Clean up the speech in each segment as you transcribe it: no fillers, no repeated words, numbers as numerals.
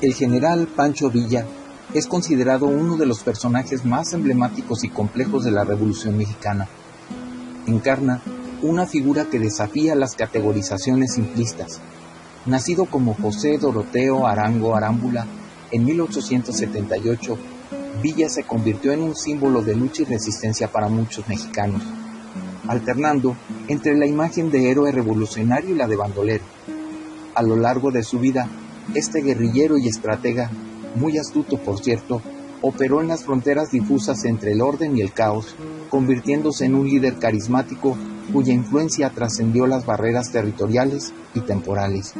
El general Pancho Villa es considerado uno de los personajes más emblemáticos y complejos de la Revolución Mexicana. Encarna una figura que desafía las categorizaciones simplistas. Nacido como José Doroteo Arango Arámbula en 1878, Villa se convirtió en un símbolo de lucha y resistencia para muchos mexicanos, alternando entre la imagen de héroe revolucionario y la de bandolero. A lo largo de su vida, este guerrillero y estratega, muy astuto por cierto, operó en las fronteras difusas entre el orden y el caos, convirtiéndose en un líder carismático cuya influencia trascendió las barreras territoriales y temporales.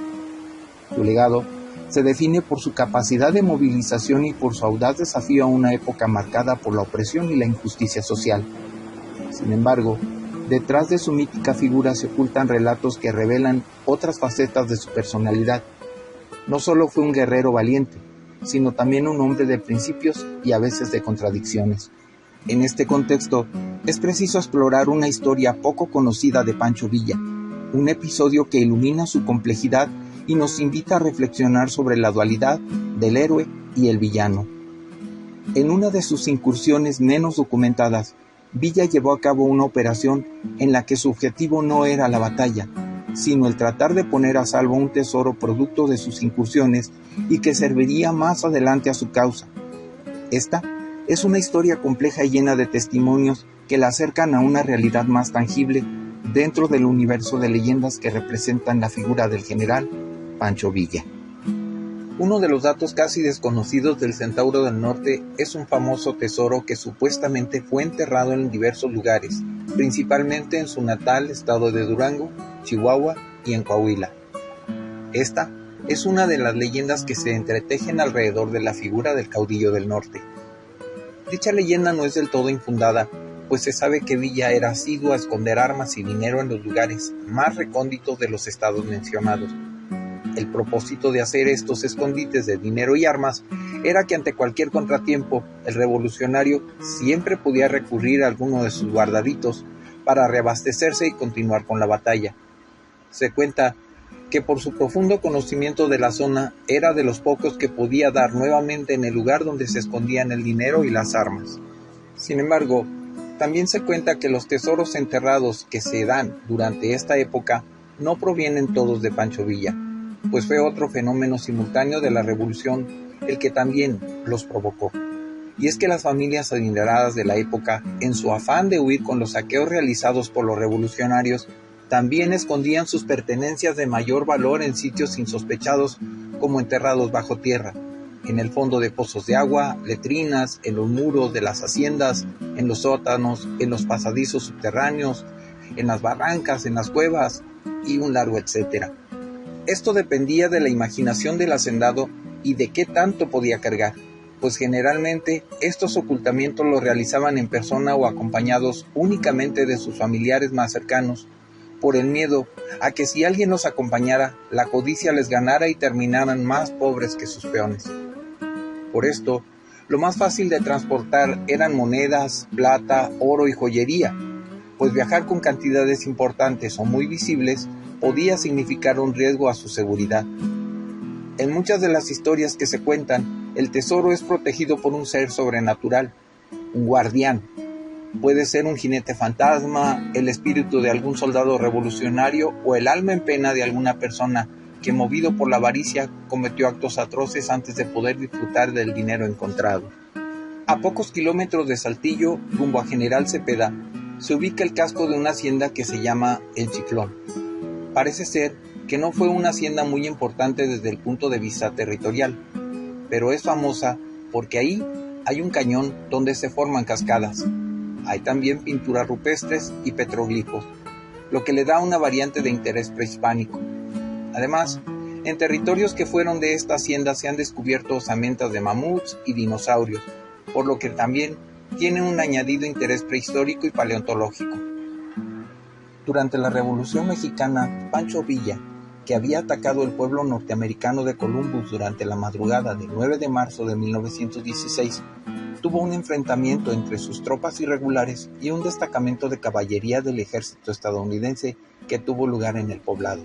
Su legado se define por su capacidad de movilización y por su audaz desafío a una época marcada por la opresión y la injusticia social. Sin embargo, detrás de su mítica figura se ocultan relatos que revelan otras facetas de su personalidad. No solo fue un guerrero valiente, sino también un hombre de principios y a veces de contradicciones. En este contexto, es preciso explorar una historia poco conocida de Pancho Villa, un episodio que ilumina su complejidad y nos invita a reflexionar sobre la dualidad del héroe y el villano. En una de sus incursiones menos documentadas, Villa llevó a cabo una operación en la que su objetivo no era la batalla, sino el tratar de poner a salvo un tesoro producto de sus incursiones y que serviría más adelante a su causa. Esta es una historia compleja y llena de testimonios que la acercan a una realidad más tangible dentro del universo de leyendas que representan la figura del general Pancho Villa. Uno de los datos casi desconocidos del Centauro del Norte es un famoso tesoro que supuestamente fue enterrado en diversos lugares, principalmente en su natal estado de Durango, Chihuahua y en Coahuila. Esta es una de las leyendas que se entretejen alrededor de la figura del caudillo del norte. Dicha leyenda no es del todo infundada, pues se sabe que Villa era asiduo a esconder armas y dinero en los lugares más recónditos de los estados mencionados. El propósito de hacer estos escondites de dinero y armas era que ante cualquier contratiempo, el revolucionario siempre podía recurrir a alguno de sus guardaditos para reabastecerse y continuar con la batalla. Se cuenta que por su profundo conocimiento de la zona era de los pocos que podía dar nuevamente en el lugar donde se escondían el dinero y las armas. Sin embargo, también se cuenta que los tesoros enterrados que se dan durante esta época no provienen todos de Pancho Villa, pues fue otro fenómeno simultáneo de la revolución el que también los provocó. Y es que las familias adineradas de la época, en su afán de huir con los saqueos realizados por los revolucionarios, también escondían sus pertenencias de mayor valor en sitios insospechados como enterrados bajo tierra, en el fondo de pozos de agua, letrinas, en los muros de las haciendas, en los sótanos, en los pasadizos subterráneos, en las barrancas, en las cuevas y un largo etcétera. Esto dependía de la imaginación del hacendado y de qué tanto podía cargar, pues generalmente estos ocultamientos los realizaban en persona o acompañados únicamente de sus familiares más cercanos, por el miedo a que si alguien los acompañara, la codicia les ganara y terminaran más pobres que sus peones. Por esto, lo más fácil de transportar eran monedas, plata, oro y joyería, pues viajar con cantidades importantes o muy visibles podía significar un riesgo a su seguridad. En muchas de las historias que se cuentan, el tesoro es protegido por un ser sobrenatural, un guardián. Puede ser un jinete fantasma, el espíritu de algún soldado revolucionario o el alma en pena de alguna persona que, movido por la avaricia, cometió actos atroces antes de poder disfrutar del dinero encontrado. A pocos kilómetros de Saltillo, rumbo a General Cepeda, se ubica el casco de una hacienda que se llama El Chiflón. Parece ser que no fue una hacienda muy importante desde el punto de vista territorial, pero es famosa porque ahí hay un cañón donde se forman cascadas. Hay también pinturas rupestres y petroglifos, lo que le da una variante de interés prehispánico. Además, en territorios que fueron de esta hacienda se han descubierto osamentas de mamuts y dinosaurios, por lo que también tiene un añadido interés prehistórico y paleontológico. Durante la Revolución Mexicana, Pancho Villa, que había atacado el pueblo norteamericano de Columbus durante la madrugada del 9 de marzo de 1916, tuvo un enfrentamiento entre sus tropas irregulares y un destacamento de caballería del ejército estadounidense que tuvo lugar en el poblado.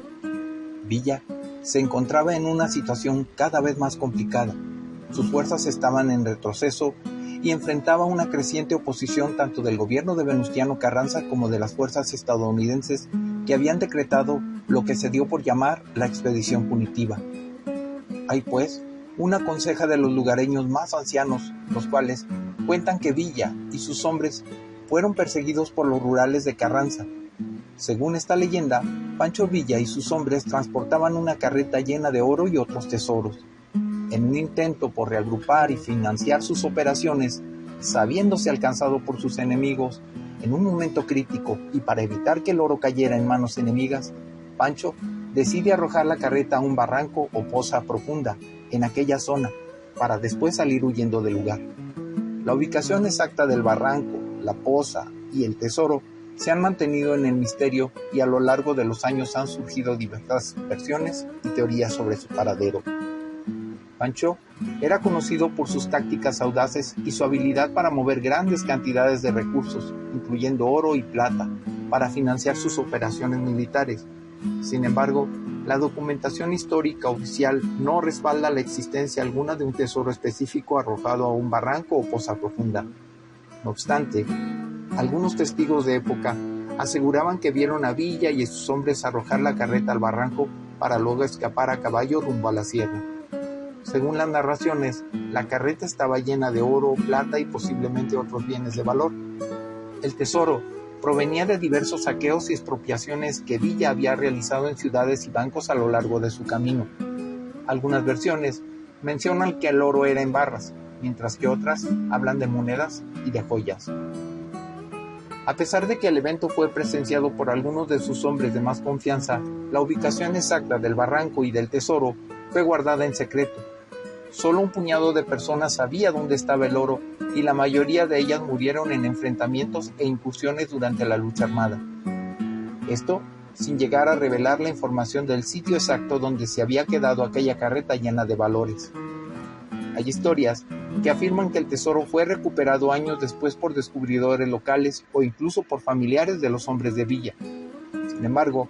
Villa se encontraba en una situación cada vez más complicada. Sus fuerzas estaban en retroceso y enfrentaba una creciente oposición tanto del gobierno de Venustiano Carranza como de las fuerzas estadounidenses que habían decretado lo que se dio por llamar la expedición punitiva. Hay pues una conseja de los lugareños más ancianos, los cuales cuentan que Villa y sus hombres fueron perseguidos por los rurales de Carranza. Según esta leyenda, Pancho Villa y sus hombres transportaban una carreta llena de oro y otros tesoros. En un intento por reagrupar y financiar sus operaciones, sabiéndose alcanzado por sus enemigos en un momento crítico y para evitar que el oro cayera en manos enemigas, Pancho decide arrojar la carreta a un barranco o poza profunda en aquella zona para después salir huyendo del lugar. La ubicación exacta del barranco, la poza y el tesoro se han mantenido en el misterio y a lo largo de los años han surgido diversas versiones y teorías sobre su paradero. Pancho era conocido por sus tácticas audaces y su habilidad para mover grandes cantidades de recursos, incluyendo oro y plata, para financiar sus operaciones militares. Sin embargo, la documentación histórica oficial no respalda la existencia alguna de un tesoro específico arrojado a un barranco o poza profunda. No obstante, algunos testigos de época aseguraban que vieron a Villa y a sus hombres arrojar la carreta al barranco para luego escapar a caballo rumbo a la sierra. Según las narraciones, la carreta estaba llena de oro, plata y posiblemente otros bienes de valor. El tesoro provenía de diversos saqueos y expropiaciones que Villa había realizado en ciudades y bancos a lo largo de su camino. Algunas versiones mencionan que el oro era en barras, mientras que otras hablan de monedas y de joyas. A pesar de que el evento fue presenciado por algunos de sus hombres de más confianza, la ubicación exacta del barranco y del tesoro fue guardada en secreto. Solo un puñado de personas sabía dónde estaba el oro y la mayoría de ellas murieron en enfrentamientos e incursiones durante la lucha armada. Esto sin llegar a revelar la información del sitio exacto donde se había quedado aquella carreta llena de valores. Hay historias que afirman que el tesoro fue recuperado años después por descubridores locales o incluso por familiares de los hombres de Villa. Sin embargo,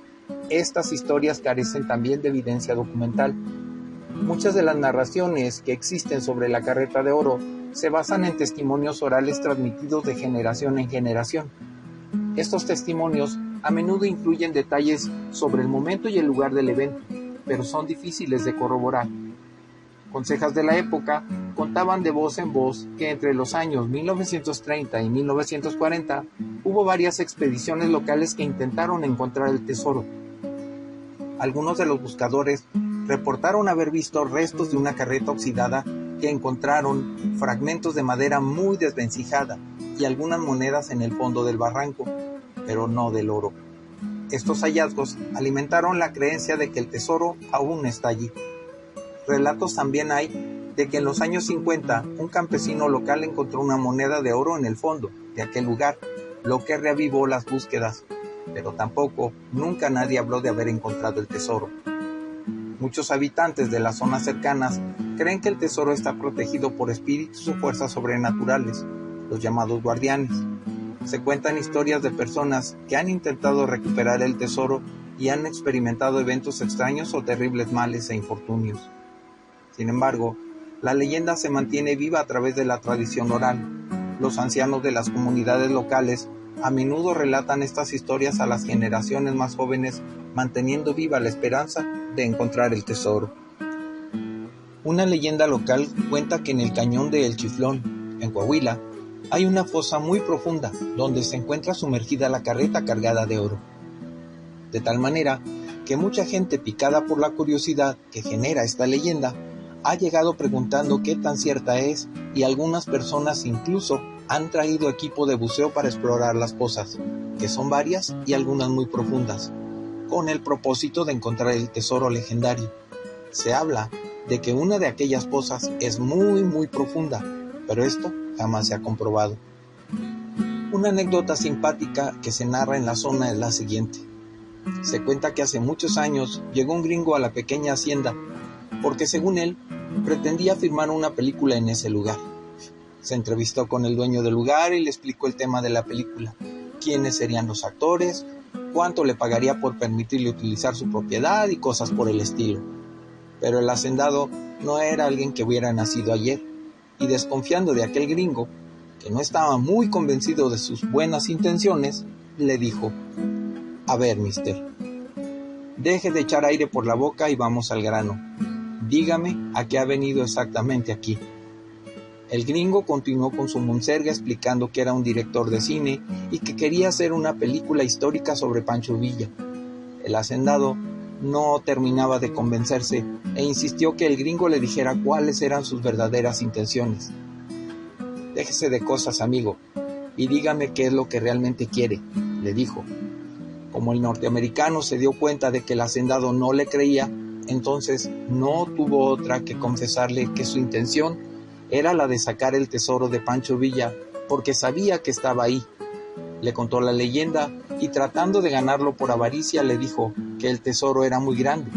estas historias carecen también de evidencia documental. Muchas de las narraciones que existen sobre la carreta de oro se basan en testimonios orales transmitidos de generación en generación. Estos testimonios a menudo incluyen detalles sobre el momento y el lugar del evento, pero son difíciles de corroborar. Consejas de la época contaban de voz en voz que entre los años 1930 y 1940 hubo varias expediciones locales que intentaron encontrar el tesoro. Algunos de los buscadores reportaron haber visto restos de una carreta oxidada que encontraron fragmentos de madera muy desvencijada y algunas monedas en el fondo del barranco, pero no del oro. Estos hallazgos alimentaron la creencia de que el tesoro aún está allí. Relatos también hay de que en los años 50 un campesino local encontró una moneda de oro en el fondo de aquel lugar, lo que reavivó las búsquedas, pero tampoco nunca nadie habló de haber encontrado el tesoro. Muchos habitantes de las zonas cercanas creen que el tesoro está protegido por espíritus o fuerzas sobrenaturales, los llamados guardianes. Se cuentan historias de personas que han intentado recuperar el tesoro y han experimentado eventos extraños o terribles males e infortunios. Sin embargo, la leyenda se mantiene viva a través de la tradición oral. Los ancianos de las comunidades locales a menudo relatan estas historias a las generaciones más jóvenes, manteniendo viva la esperanza de encontrar el tesoro. Una leyenda local cuenta que en el cañón de El Chiflón, en Coahuila, hay una fosa muy profunda donde se encuentra sumergida la carreta cargada de oro. De tal manera que mucha gente picada por la curiosidad que genera esta leyenda ha llegado preguntando qué tan cierta es y algunas personas incluso han traído equipo de buceo para explorar las pozas, que son varias y algunas muy profundas, con el propósito de encontrar el tesoro legendario. Se habla de que una de aquellas pozas es muy profunda, pero esto jamás se ha comprobado. Una anécdota simpática que se narra en la zona es la siguiente. Se cuenta que hace muchos años llegó un gringo a la pequeña hacienda, porque según él, pretendía filmar una película en ese lugar. Se entrevistó con el dueño del lugar y le explicó el tema de la película, quiénes serían los actores, cuánto le pagaría por permitirle utilizar su propiedad y cosas por el estilo. Pero el hacendado no era alguien que hubiera nacido ayer, y desconfiando de aquel gringo, que no estaba muy convencido de sus buenas intenciones, le dijo: «A ver, mister, deje de echar aire por la boca y vamos al grano. Dígame a qué ha venido exactamente aquí». El gringo continuó con su monserga explicando que era un director de cine y que quería hacer una película histórica sobre Pancho Villa. El hacendado no terminaba de convencerse e insistió que el gringo le dijera cuáles eran sus verdaderas intenciones. «Déjese de cosas, amigo, y dígame qué es lo que realmente quiere», le dijo. Como el norteamericano se dio cuenta de que el hacendado no le creía, entonces no tuvo otra que confesarle que su intención era la de sacar el tesoro de Pancho Villa, porque sabía que estaba ahí. Le contó la leyenda y, tratando de ganarlo por avaricia, le dijo que el tesoro era muy grande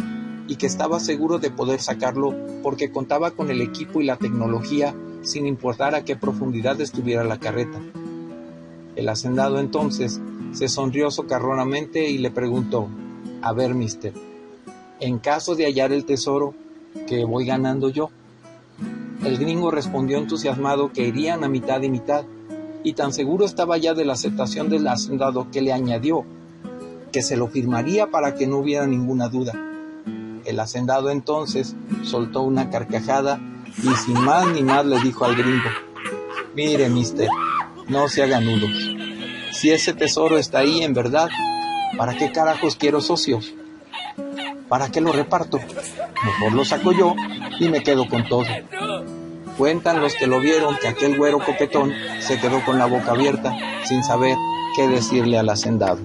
y que estaba seguro de poder sacarlo porque contaba con el equipo y la tecnología sin importar a qué profundidad estuviera la carreta. El hacendado entonces se sonrió socarronamente y le preguntó: «A ver, mister, en caso de hallar el tesoro, ¿qué voy ganando yo?». El gringo respondió entusiasmado que irían a mitad y mitad, y tan seguro estaba ya de la aceptación del hacendado que le añadió que se lo firmaría para que no hubiera ninguna duda. El hacendado entonces soltó una carcajada y sin más ni más le dijo al gringo: «Mire, mister, no se haga nudo. Si ese tesoro está ahí en verdad, ¿para qué carajos quiero socios? ¿Para qué lo reparto? Mejor lo saco yo y me quedo con todo». Cuentan los que lo vieron que aquel güero copetón se quedó con la boca abierta, sin saber qué decirle al hacendado.